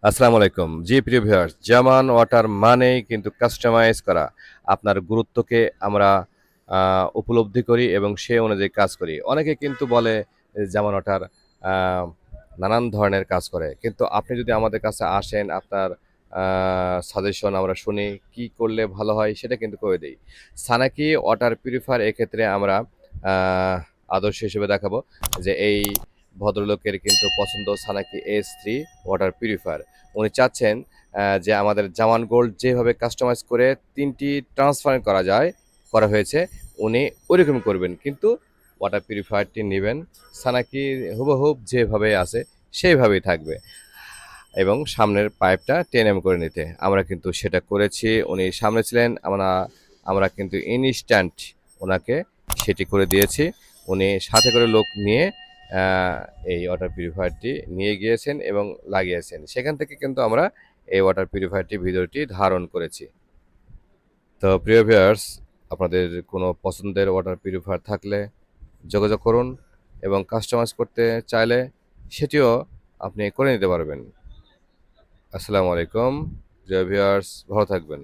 আসসালামু আলাইকুম। জি প্রিয় ভিউয়ার্স, জামান ওয়াটার মানেই কিন্তু কাস্টমাইজ করা। আপনার গুরুত্বকে আমরা উপলব্ধি করি এবং সে অনুযায়ী কাজ করি। অনেকে কিন্তু বলে জামান ওয়াটার আ নানান ধরনের কাজ করে। কিন্তু আপনি যদি আমাদের কাছে আসেন, আপনার আ সাজেশন আমরা শুনি, কি করলে ভালো হয় সেটা কিন্তু করে দেই। সানাকি ওয়াটার পিউরিফায়ার এক্ষেত্রে আমরা আ আদর্শ হিসেবে দেখাবো যে এই ভদ্রলোকের কিন্তু পছন্দ সানাকি S3 ওয়াটার পিউরিফায়ার। উনি চাচ্ছেন যে আমাদের জামান গোল্ড যেভাবে কাস্টমাইজ করে ৩ টি ট্রান্সপারেন্ট করা হয়েছে, উনি ওইরকম করবেন। কিন্তু ওয়াটার পিউরিফায়ারটি নিবেন সানাকি হুবহুব যেভাবে আছে সেইভাবেই থাকবে এবং সামনের পাইপটা 10 এম করে নিতে। আমরা কিন্তু সেটা করেছি। উনি সামনে ছিলেন। আমরা কিন্তু ইনস্ট্যান্ট উনাকে সেটি করে দিয়েছি। উনি সাথে করে লোক নিয়ে আ এই ওয়াটার পিউরিফায়ারটি নিয়ে গিয়েছেন এবং লাগিয়েছেন। সেখান থেকে কিন্তু আমরা এই ওয়াটার পিউরিফায়ারটি ভিডিওটি ধারণ করেছি। তো প্রিয় ভিউয়ার্স, আপনাদের কোনো পছন্দের ওয়াটার পিউরিফায়ার থাকলে যোগাযোগ করুন এবং কাস্টমাইজ করতে চাইলে সেটিও আপনি করে নিতে পারবেন। আসসালামু আলাইকুম। প্রিয় ভিউয়ার্স, ভালো থাকবেন।